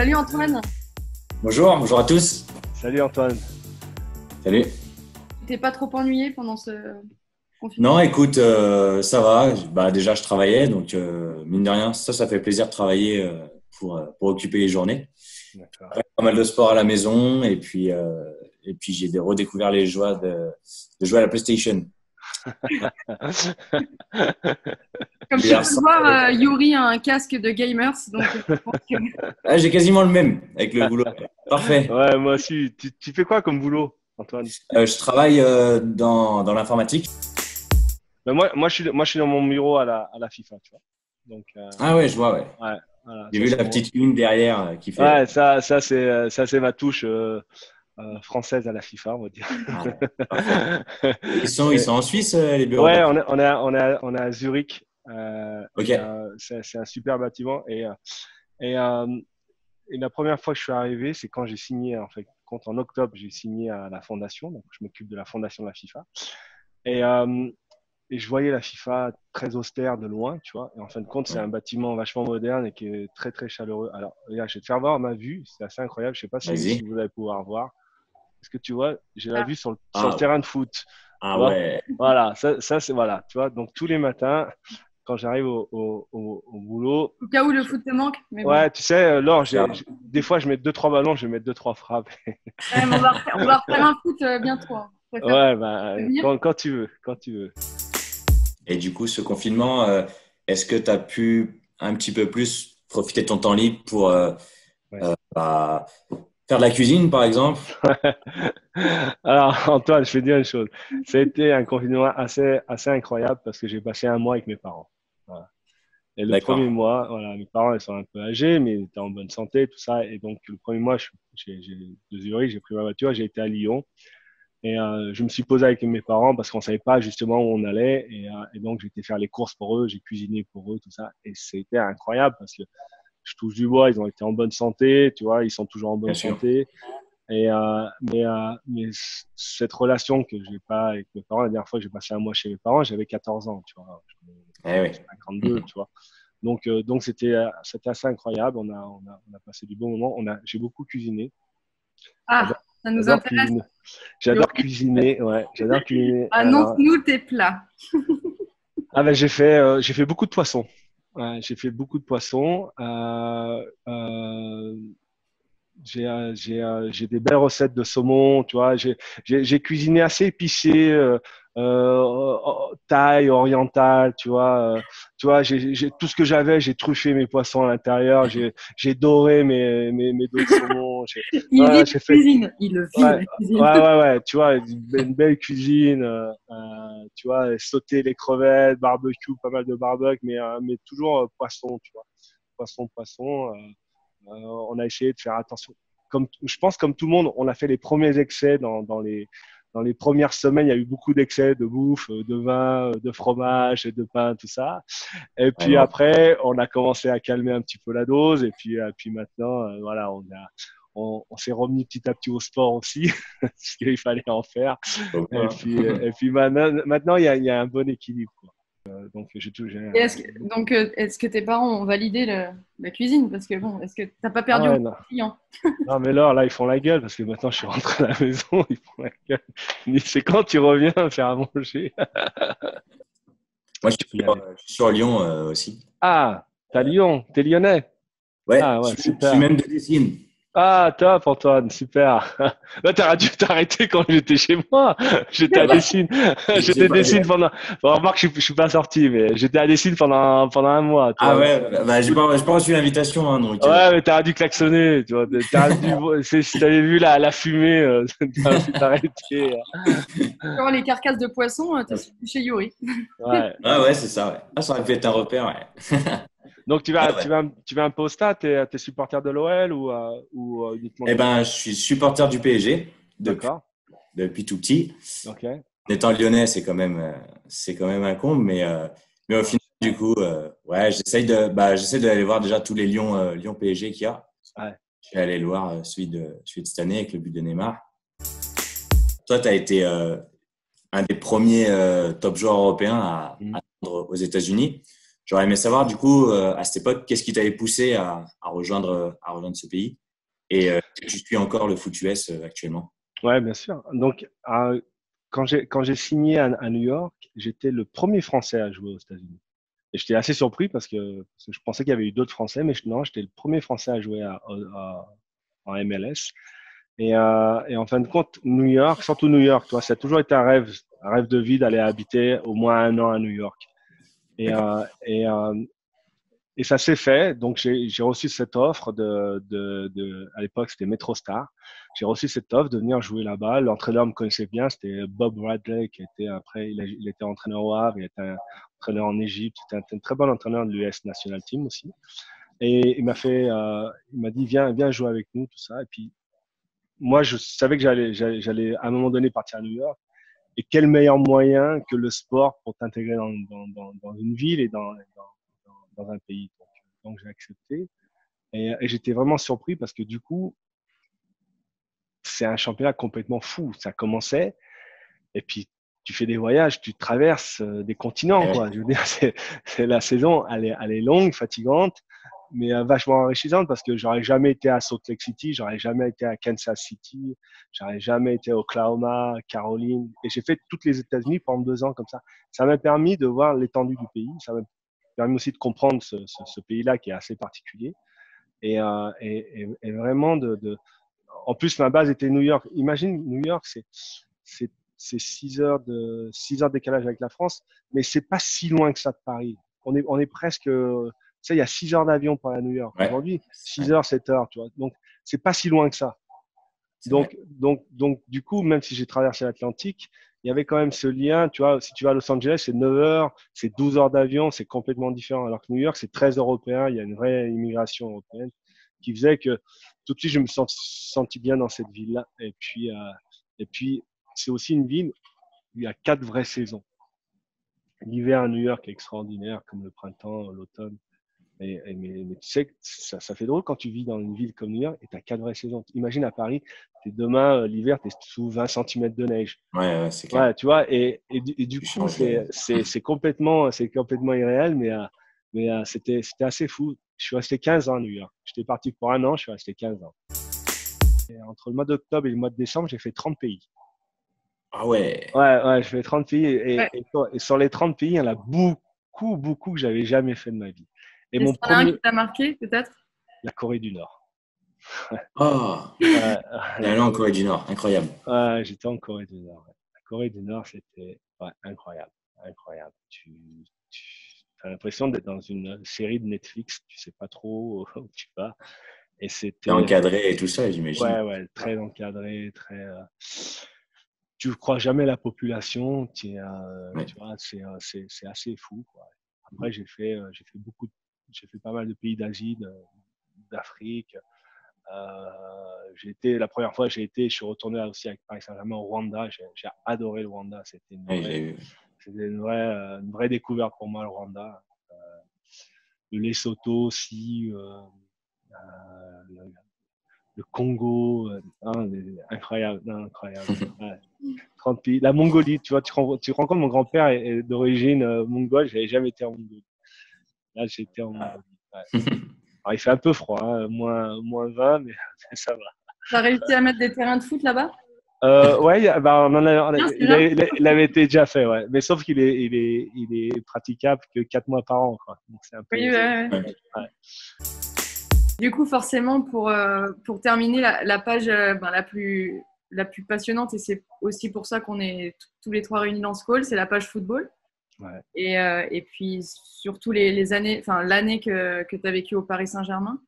Salut Antoine, Bonjour, bonjour à tous. Salut Antoine. Salut. tu t'es pas trop ennuyé pendant ce confinement? Non, écoute, ça va. Bah, déjà, je travaillais, donc mine de rien, ça fait plaisir de travailler pour occuper les journées. D'accord. Après, pas mal de sport à la maison, et puis j'ai redécouvert les joies de jouer à la PlayStation. Comme tu peux le voir, Yuri a un casque de gamers, donc je pense que… Ah, j'ai quasiment le même avec le boulot. Parfait. Ouais, moi aussi. Tu fais quoi comme boulot, Antoine? Je travaille dans l'informatique. Ben moi, je suis dans mon bureau à la FIFA, tu vois. Donc, Ah ouais, je vois, ouais. ouais, voilà, J'ai ça vu c'est la mon. petite une derrière qui fait. Ouais, ça c'est ma touche française à la FIFA, on va dire. Ah, ouais, parfait. Ils Et- sont en Suisse, les bureaux ouais, de. on est à Zurich. Ok. C'est un super bâtiment et, euh, et la première fois que je suis arrivé, c'est quand j'ai signé, en fait, quand en octobre, j'ai signé à la fondation. Donc, je m'occupe de la fondation de la FIFA. Et, euh, et je voyais la FIFA très austère de loin, tu vois. Et en fin de compte, c'est un bâtiment vachement moderne et qui est très, très chaleureux. Alors, regarde, je vais te faire voir ma vue. C'est assez incroyable. Je sais pas si Vas-y. vous allez pouvoir voir. Est-ce que tu vois, j'ai la Ah, vue sur le Ah, terrain de foot. Tu ah vois? ouais. Voilà, ça c'est, voilà, tu vois. Donc, tous les matins, quand j'arrive au boulot, au cas où le foot te manque, mais bon. ouais, tu sais, Laure, Ça. des fois, je mets deux, trois ballons, je vais mettre deux, trois frappes. Ouais, mais on va refaire un foot bientôt, hein. Je préfère Ouais, bah, te dire. quand tu veux, quand tu veux. Et du coup, ce confinement, est-ce que tu as pu un petit peu plus profiter de ton temps libre pour Ouais. bah, faire de la cuisine, par exemple? Alors, Antoine, je vais te dire une chose. Ça a été un confinement assez incroyable parce que j'ai passé un mois avec mes parents. Voilà. Et le premier D'accord. mois, voilà, mes parents, ils sont un peu âgés, mais ils étaient en bonne santé, tout ça. Et donc, le premier mois, de Zurich, j'ai pris ma voiture, j'ai été à Lyon. Et je me suis posé avec mes parents parce qu'on savait pas justement où on allait. Et donc, j'ai été faire les courses pour eux, j'ai cuisiné pour eux, tout ça. Et c'était incroyable parce que je touche du bois, ils ont été en bonne santé, tu vois, ils sont toujours en Bien bonne sûr. santé. Mais cette relation que j'ai pas avec mes parents, la dernière fois que j'ai passé un mois chez mes parents, j'avais 14 ans, tu vois. Eh oui. J'ai 52, tu vois. Donc c'était assez incroyable. On a passé du bon moment. J'ai beaucoup cuisiné. Ah, J'adore, ça nous j'adore intéresse, cuisiner. J'adore Yuri. cuisiner, ouais. J'adore cuisiner. Alors, Annonce-nous tes plats. ben, j'ai fait beaucoup de poissons. Ouais, j'ai fait beaucoup de poissons. J'ai des belles recettes de saumon, tu vois. J'ai cuisiné assez épicé, thaï, oriental, tu vois. Tout ce que j'avais, j'ai truffé mes poissons à l'intérieur, j'ai doré mes dos de saumon. Il vit Voilà, la j'ai fait, cuisine. Il le vit ouais, la cuisine. ouais, tu vois, une belle cuisine, tu vois, sauter les crevettes, barbecue, pas mal de barbecue, mais toujours poisson, tu vois. Poisson. On a essayé de faire attention. Je pense, comme tout le monde, on a fait les premiers excès dans les premières semaines. Il y a eu beaucoup d'excès de bouffe, de vin, de fromage, de pain, tout ça. Et Ouais, puis non. après, on a commencé à calmer un petit peu la dose. Et puis maintenant, voilà, on s'est remis petit à petit au sport aussi, parce qu'il fallait en faire. Faut Et pas. puis, et puis maintenant, il y a un bon équilibre, quoi. Donc, j'ai Et est-ce que tes parents ont validé la cuisine? Parce que bon, est-ce que t'as pas Ah perdu ouais, beaucoup non. de clients? Non, mais là, ils font la gueule parce que maintenant, je suis rentré à la maison, ils font la gueule. Ils me disent, c'est quand tu reviens faire à manger? Moi, Tu peux y aller. je suis sur Lyon aussi. Ah, t'es à Lyon, t'es lyonnais. Ouais, Ah ouais, je suis super. même de Dessine. Ah, top, Antoine, super. Là, t'aurais dû t'arrêter quand j'étais chez moi. J'étais à Bah, Dessine. j'ai J'étais à pas- Dessine pendant. Bon, remarque, je suis pas sorti, mais j'étais à Dessine pendant un mois, tu Ah vois. ouais, bah, j'ai pas reçu l'invitation, hein, donc. Ouais, mais t'aurais dû klaxonner, tu vois. Si t'avais vu la fumée, t'aurais pu t'arrêter. Genre les carcasses de poisson, t'es chez Yuri. Ouais. Ah ouais, c'est ça, ouais. Ah, ça aurait pu être un repère, ouais. Donc, tu Ouais, vas, ouais. tu vas, tu vas un peu au stade, t'es supporter de l'OL ou uniquement Eh du foot? ben, je suis supporter du PSG D'accord. depuis tout petit. Ok. En étant lyonnais, c'est quand même un comble, mais au Ouais. final, du coup, ouais, j'essaie d'aller voir déjà tous les Lyon PSG qu'il y a. Ouais. Je suis allé le voir, celui de cette année avec le but de Neymar. Toi, tu as été un des premiers top joueurs européens à Mhm. rendre aux États-Unis. J'aurais aimé savoir, du coup, à cette époque, qu'est-ce qui t'avait poussé à rejoindre ce pays et est-ce que tu suis encore le foot US actuellement? Ouais, bien sûr. Donc, quand j'ai signé à New York, j'étais le premier Français à jouer aux États-Unis. Et j'étais assez surpris parce que je pensais qu'il y avait eu d'autres Français, mais non, j'étais le premier Français à jouer en MLS. Et en fin de compte, New York, surtout New York, toi, ça a toujours été un rêve de vie d'aller habiter au moins 1 an à New York. Et, D'accord. et ça s'est fait. Donc, j'ai reçu cette offre à l'époque, c'était MetroStar. J'ai reçu cette offre de venir jouer là-bas. L'entraîneur me connaissait bien. C'était Bob Bradley, qui était après, il était entraîneur au Havre, il était entraîneur en Égypte. C'était un très bon entraîneur de l'US National Team aussi. Et il m'a dit, viens jouer avec nous, tout ça. Et puis, moi, je savais que j'allais à un moment donné partir à New York. Et quel meilleur moyen que le sport pour t'intégrer dans une ville et dans un pays. Donc j'ai accepté. Et j'étais vraiment surpris parce que du coup, c'est un championnat complètement fou. Ça commençait, et puis tu fais des voyages, tu traverses des continents, Ouais. quoi. Je veux dire, la saison, elle est longue, fatigante, mais vachement enrichissante parce que j'aurais jamais été à Salt Lake City, j'aurais jamais été à Kansas City, j'aurais jamais été à Oklahoma, Caroline, et j'ai fait toutes les États-Unis pendant 2 ans comme ça. Ça m'a permis de voir l'étendue du pays, ça m'a permis aussi de comprendre ce pays-là qui est assez particulier, et vraiment en plus, ma base était New York. Imagine, New York, c'est 6 heures de décalage avec la France, mais c'est pas si loin que ça de Paris. On est presque, tu sais, il y a 6 heures d'avion pour aller à New York. Ouais. Aujourd'hui, Ouais, 6 heures, 7 heures, tu vois. Donc, c'est pas si loin que ça. c'est vrai. Donc, du coup, même si j'ai traversé l'Atlantique, il y avait quand même ce lien, tu vois. Si tu vas à Los Angeles, c'est 9 heures, c'est 12 heures d'avion, c'est complètement différent. Alors que New York, c'est très européen, il y a une vraie immigration européenne qui faisait que tout de suite, je me senti bien dans cette ville-là. Et puis, c'est aussi une ville où il y a 4 vraies saisons. L'hiver à New York est extraordinaire, comme le printemps, l'automne. Mais tu sais que ça fait drôle quand tu vis dans une ville comme New York et tu as 4 vraies saisons. Imagine à Paris, demain, l'hiver, tu es sous 20 centimètres de neige. Ouais, c'est clair. Ouais, tu vois, et du Tu coup, changes de… c'est complètement irréel, mais c'était assez fou. Je suis resté 15 ans à New York. J'étais parti pour 1 an, je suis resté 15 ans. Et entre le mois d'octobre et le mois de décembre, j'ai fait 30 pays. Ah ouais. Ouais, je fais 30 pays. Ouais. Et sur les 30 pays, il y en a beaucoup que j'avais jamais fait de ma vie. Et Est-ce mon qu'il y en a un premier, qui t'a marqué, peut-être? la Corée du Nord. Oh, Ouais, t'es la allé en Corée. Corée du Nord. Incroyable. Ouais, j'étais en Corée du Nord. Ouais. La Corée du Nord, c'était ouais, incroyable. Incroyable. Tu as l'impression d'être dans une série de Netflix. Tu sais pas trop où tu vas. Et T'es c'était, encadré et tout ça, j'imagine. ouais, très encadré, tu crois jamais la population. Ouais. Tu vois, c'est assez fou, quoi. Après, j'ai fait pas mal de pays d'Asie, d'Afrique. La première fois, je suis retourné aussi avec Paris Saint-Germain au Rwanda. J'ai adoré le Rwanda. Ouais, j'ai vu. C'était une vraie découverte pour moi, le Rwanda. Le Lesotho aussi, le, le Congo, incroyable, non, incroyable. Ouais. 30 pays. La Mongolie, tu vois, tu te rends compte, mon grand-père est d'origine mongole. J'avais jamais été en Mongolie. Là, j'ai été en Ah. Mongolie. Ouais. Alors, il fait un peu froid, hein, moins 20, mais ça va. T'as réussi à mettre des terrains de foot là-bas? Ouais, bah, Bien, c'est bien. il avait été déjà fait, ouais. Mais sauf il est praticable que 4 mois par an, quoi. Donc c'est un peu. Oui, ouais. Ouais. Ouais. Du coup, forcément, pour terminer la page la plus passionnante, et c'est aussi pour ça qu'on est tous les trois réunis dans ce call, c'est la page football. Ouais. Et puis, surtout les années, enfin, l'année que tu as vécu au Paris Saint-Germain.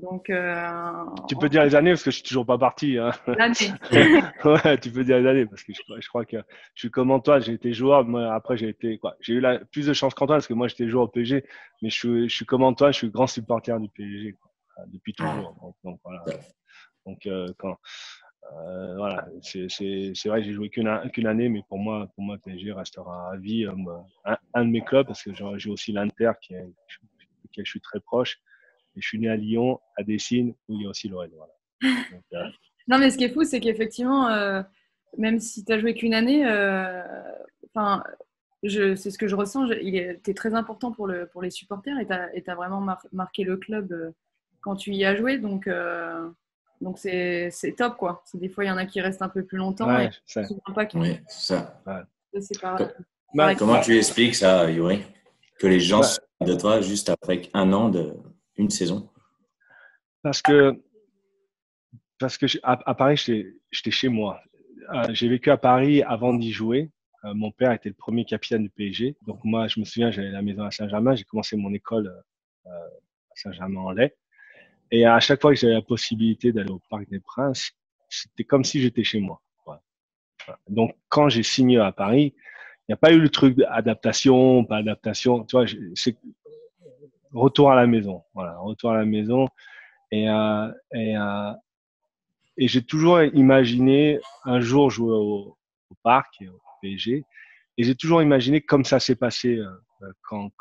Donc, Tu peux dire les années parce que je suis toujours pas parti. Hein. l'année. Ouais, tu peux dire les années parce que je crois que je suis comme Antoine, j'ai été joueur. Moi, après, j'ai eu plus de chance qu'Antoine parce que moi, j'étais joueur au PSG. Mais je suis comme Antoine, je suis grand supporter du PSG quoi, depuis Ah, toujours. Donc voilà. Donc voilà, c'est vrai que j'ai joué qu'une année, mais pour moi, PSG restera à vie un de mes clubs parce que j'ai aussi l'Inter auquel je suis très proche. Et je suis né à Lyon, à Dessines, où il y a aussi Lorraine. Voilà. Donc, Non, mais ce qui est fou, c'est qu'effectivement, même si tu as joué qu'une année, enfin, c'est ce que je ressens. T'es très important pour les supporters et t'as vraiment marqué le club quand tu y as joué. Donc c'est top, quoi. Des fois, il y en a qui restent un peu plus longtemps et Ouais, ça. souvent pas qui Oui, c'est ça. c'est Bah, Comment tu expliques ça, Yuri? Que les gens se bah, souviennent de toi juste après un an une saison? parce que, à Paris, j'étais chez moi. J'ai vécu à Paris avant d'y jouer. Mon père était le premier capitaine du PSG. Donc moi, je me souviens, j'avais la maison à Saint-Germain. J'ai commencé mon école à Saint-Germain-en-Laye. Et à chaque fois que j'avais la possibilité d'aller au Parc des Princes, c'était comme si j'étais chez moi. Voilà. Donc quand j'ai signé à Paris, il n'y a pas eu le truc d'adaptation, pas adaptation. Tu vois, c'est retour à la maison. Voilà, retour à la maison. Et, euh, et, euh, et j'ai toujours imaginé un jour jouer au Parc et au PSG. Et j'ai toujours imaginé comme ça s'est passé quand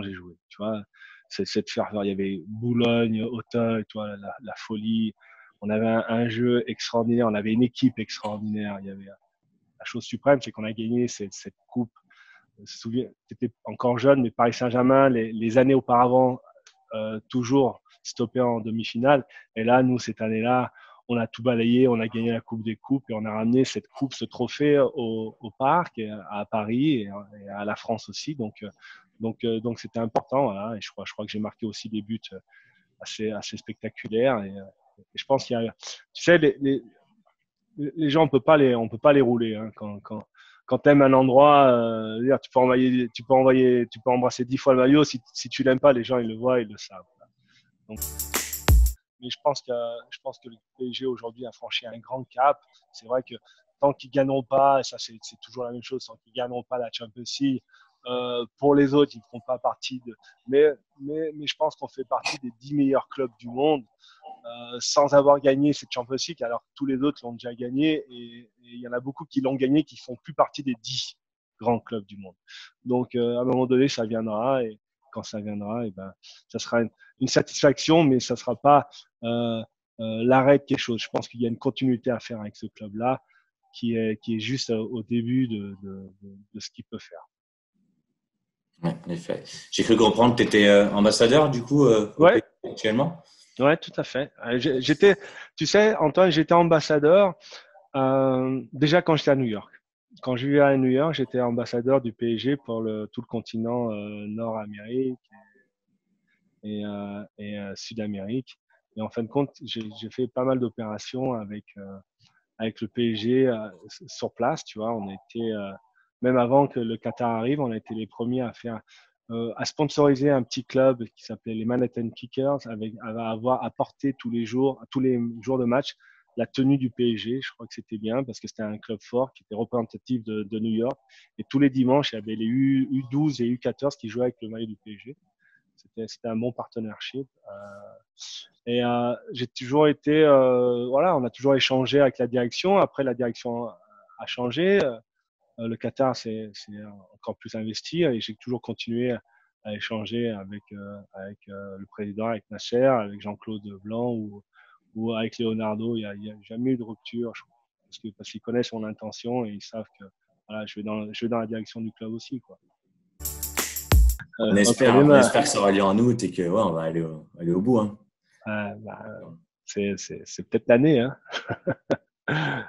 j'ai joué. Tu vois, cette ferveur. Il y avait Boulogne, Auteuil, tu vois, la folie. On avait un jeu extraordinaire. On avait une équipe extraordinaire. Il y avait la chose suprême, c'est qu'on a gagné cette coupe. Je me souviens, tu étais encore jeune, mais Paris Saint-Germain, les années auparavant, toujours stoppé en demi-finale. Et là, nous, cette année-là, on a tout balayé, on a gagné la Coupe des Coupes et on a ramené cette coupe, ce trophée au Parc, et à Paris et à la France aussi. Donc c'était important. Voilà. Et je crois que j'ai marqué aussi des buts assez spectaculaires. Et je pense qu'il y a, tu sais, les gens, on peut pas les rouler. Hein, quand tu aimes un endroit, tu peux embrasser 10 fois le maillot. Si tu l'aimes pas, les gens, ils le voient, ils le savent. Donc, mais je pense que le PSG aujourd'hui a franchi un grand cap. C'est vrai que tant qu'ils gagneront pas, et ça c'est toujours la même chose, tant qu'ils gagneront pas la Champions League, pour les autres, ils ne feront pas partie de. Mais je pense qu'on fait partie des 10 meilleurs clubs du monde sans avoir gagné cette Champions League, alors que tous les autres l'ont déjà gagné et il y en a beaucoup qui l'ont gagné qui font plus partie des 10 grands clubs du monde. Donc à un moment donné, ça viendra et quand ça viendra, et ben ça sera une satisfaction, mais ça sera pas euh, l'arrêt de quelque chose. Je pense qu'il y a une continuité à faire avec ce club-là qui est juste au début de ce qu'il peut faire. Ouais, en effet. J'ai cru comprendre que tu étais ambassadeur, du coup, au Ouais, pays actuellement. ouais, tout à fait. J'étais, tu sais, Antoine, j'étais ambassadeur déjà quand j'étais à New York. Quand je vivais à New York, j'étais ambassadeur du PSG pour tout le continent Nord-Amérique et Sud-Amérique. Et en fin de compte, j'ai fait pas mal d'opérations avec le PSG sur place. Tu vois, on était même avant que le Qatar arrive, on a été les premiers à sponsoriser un petit club qui s'appelait les Manhattan Kickers, à avoir apporté tous les jours de match la tenue du PSG. Je crois que c'était bien parce que c'était un club fort qui était représentatif de New York. Et tous les dimanches, il y avait les U12 et U14 qui jouaient avec le maillot du PSG. C'était un bon partenariat. J'ai toujours été, voilà, on a toujours échangé avec la direction. Après, la direction a changé. Le Qatar c'est encore plus investi et j'ai toujours continué à échanger avec le président, avec Nasser, avec Jean-Claude Blanc ou avec Leonardo. Il y a jamais eu de rupture parce qu'ils connaissent mon intention et ils savent que voilà, je vais dans la direction du club aussi, quoi. On espère que ça aura lieu en août et que ouais, on va aller au bout. Hein. Bah, c'est peut-être l'année, hein.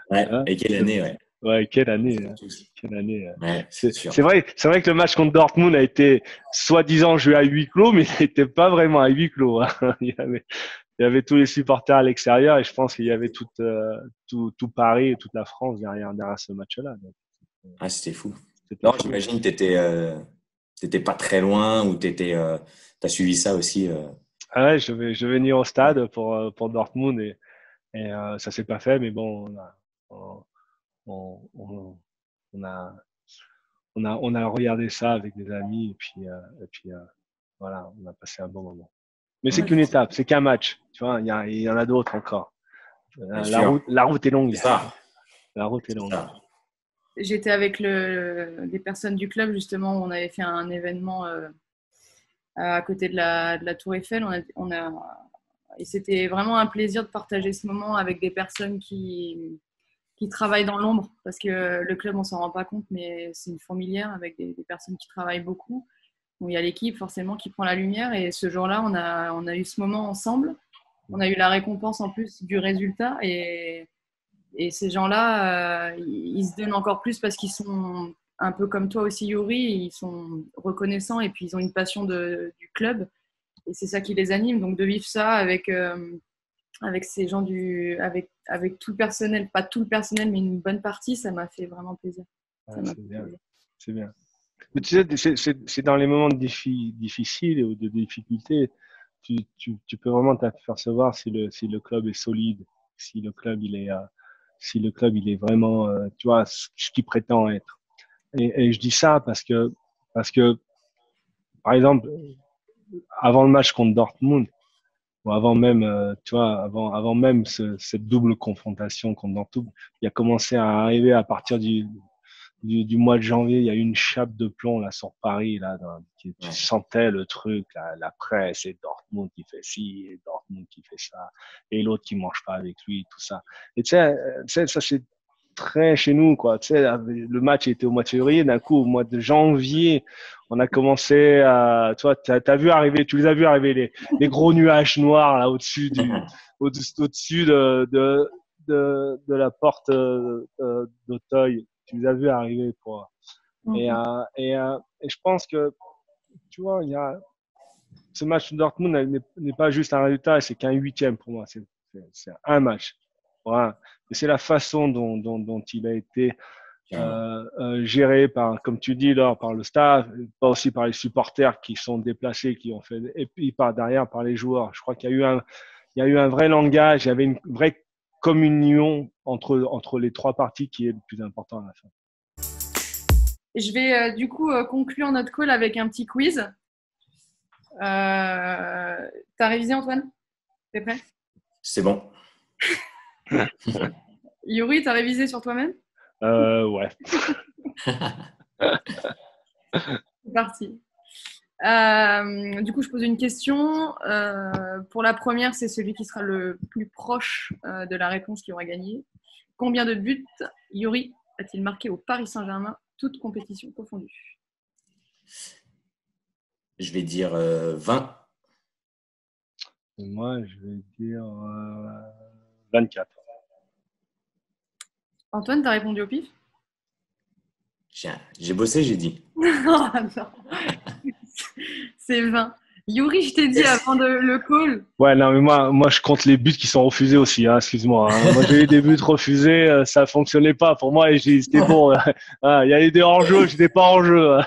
Ouais, Hein. et quelle année, ouais. Ouais, quelle année, hein. Quelle année. Ouais, c'est C'est sûr. c'est vrai que le match contre Dortmund a été soi-disant joué à huis clos, mais il n'était pas vraiment à huis clos. Hein. Il y avait tous les supporters à l'extérieur et je pense qu'il y avait tout Paris et toute la France derrière ce match-là. Donc, Ah, c'était fou. c'était Non, fou. j'imagine que t'étais pas très loin ou t'as suivi ça aussi. Ah ouais, je vais venir au stade pour Dortmund et ça s'est pas fait, mais bon, on, on, on a, on a regardé ça avec des amis et puis voilà, on a passé un bon moment. Mais c'est Ouais, qu'une étape, c'est qu'un match. Tu vois, il y en a d'autres encore. bien sûr. La route est C'est longue. ça. La route est C'est longue. ça. J'étais avec des personnes du club justement où on avait fait un événement à côté de la Tour Eiffel. Et c'était vraiment un plaisir de partager ce moment avec des personnes qui qui travaillent dans l'ombre, parce que le club, on s'en rend pas compte, mais c'est une fourmilière avec des personnes qui travaillent beaucoup. Bon, il y a l'équipe forcément qui prend la lumière, et ce jour-là, on a eu ce moment ensemble. On a eu la récompense en plus du résultat, et ces gens-là, ils se donnent encore plus parce qu'ils sont un peu comme toi aussi, Yuri, ils sont reconnaissants et puis ils ont une passion du club, et c'est ça qui les anime. Donc de vivre ça avec ces gens avec tout le personnel, pas tout le personnel, mais une bonne partie, ça m'a fait vraiment plaisir. C'est bien. Mais tu sais, c'est dans les moments difficiles ou de difficultés, tu peux vraiment t'apercevoir si le club est solide, si le club il est vraiment, tu vois, ce qu'il prétend être. Et je dis ça parce que, par exemple, avant le match contre Dortmund, ou avant même, tu vois, avant même cette double confrontation contre Dortmund, il a commencé à arriver à partir du mois de janvier, il y a eu une chape de plomb là sur Paris là, tu sentais le truc, la presse, et Dortmund qui fait ci, et Dortmund qui fait ça, et l'autre qui mange pas avec lui, tout ça. Et tu sais, ça c'est très chez nous, quoi. Tu sais, le match était au mois de février, d'un coup au mois de janvier, on a commencé à, tu les as vu arriver les gros nuages noirs là au-dessus au-dessus de la porte d'Auteuil. Tu les as vus arriver, quoi. Et je pense que, tu vois, ce match de Dortmund n'est pas juste un résultat, c'est qu'un 8e pour moi. C'est un match. Voilà. Et c'est la façon dont il a été géré par, comme tu dis, là, par le staff, pas aussi par les supporters qui sont déplacés, qui ont fait, et puis derrière par les joueurs. Je crois qu'il y a eu un vrai langage, il y avait une vraie communion entre les trois parties qui est le plus important à la fin. Je vais du coup conclure notre call avec un petit quiz. T'as révisé, Antoine? T'es prêt? C'est bon. Yuri, t'as révisé sur toi-même? Ouais. C'est parti. Du coup, je pose une question. Pour la première, c'est celui qui sera le plus proche de la réponse qui aura gagné. Combien de buts Yuri a-t-il marqué au Paris Saint-Germain, toutes compétitions confondues? Je vais dire 20. Et moi, je vais dire 24. Antoine, t'as répondu au pif? J'ai bossé, j'ai dit. Non, c'est 20. Yuri, je t'ai dit avant le call. Ouais, non, mais moi, je compte les buts qui sont refusés aussi, hein, excuse-moi. Hein. Moi, j'ai eu des buts refusés, ça fonctionnait pas pour moi et c'était bon. Il y a eu des hors-jeu, j'étais pas en jeu.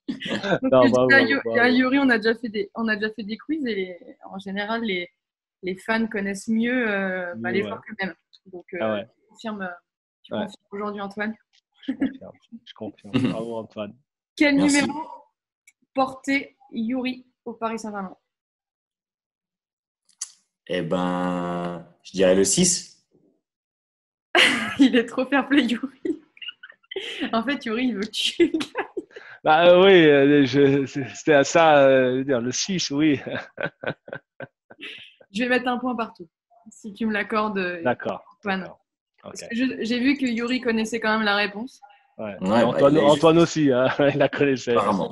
Yuri, on a déjà fait des quiz et en général, les fans connaissent mieux les joueurs qu'eux-mêmes. Donc, ouais. tu confirmes aujourd'hui, Antoine? Je confirme. Bravo, Antoine. Quel numéro portait Yuri au Paris Saint-Germain? Eh ben, je dirais le 6. Il est trop fair-play, Yuri. En fait, Yuri, il veut que tu gagnes. Bah oui, c'était à ça, dire le 6, oui. Je vais mettre un point partout, si tu me l'accordes. D'accord. Antoine. Okay. Parce que j'ai vu que Yuri connaissait quand même la réponse. Ouais. Antoine aussi, hein, il la connaissait. Apparemment.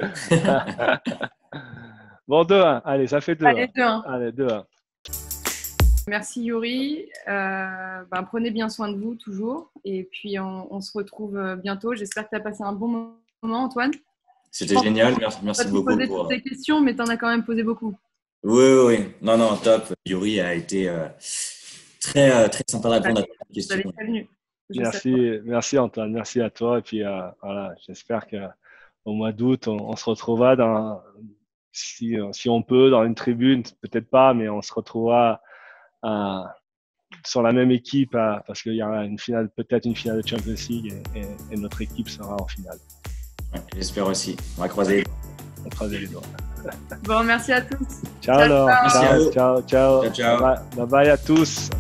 Bon, 2-1. Allez, ça fait 2-1. Allez, 2-1. Allez, 2-1. Merci Yuri. Prenez bien soin de vous toujours. Et puis, on se retrouve bientôt. J'espère que tu as passé un bon moment, Antoine. C'était génial. Merci beaucoup. Tu as posé toutes tes questions, mais tu en as quand même posé beaucoup. Oui. Non, top. Yuri a été très, très sympa de répondre à toutes les questions. Merci Antoine. Merci à toi. Et puis, voilà, j'espère qu'au mois d'août, on se retrouvera si on peut, dans une tribune. Peut-être pas, mais on se retrouvera sur la même équipe parce qu'il y aura peut-être une finale de Champions League et notre équipe sera en finale. Ouais, j'espère aussi. On va croiser les doigts. Bon, merci à tous. Ciao. Bye bye à tous.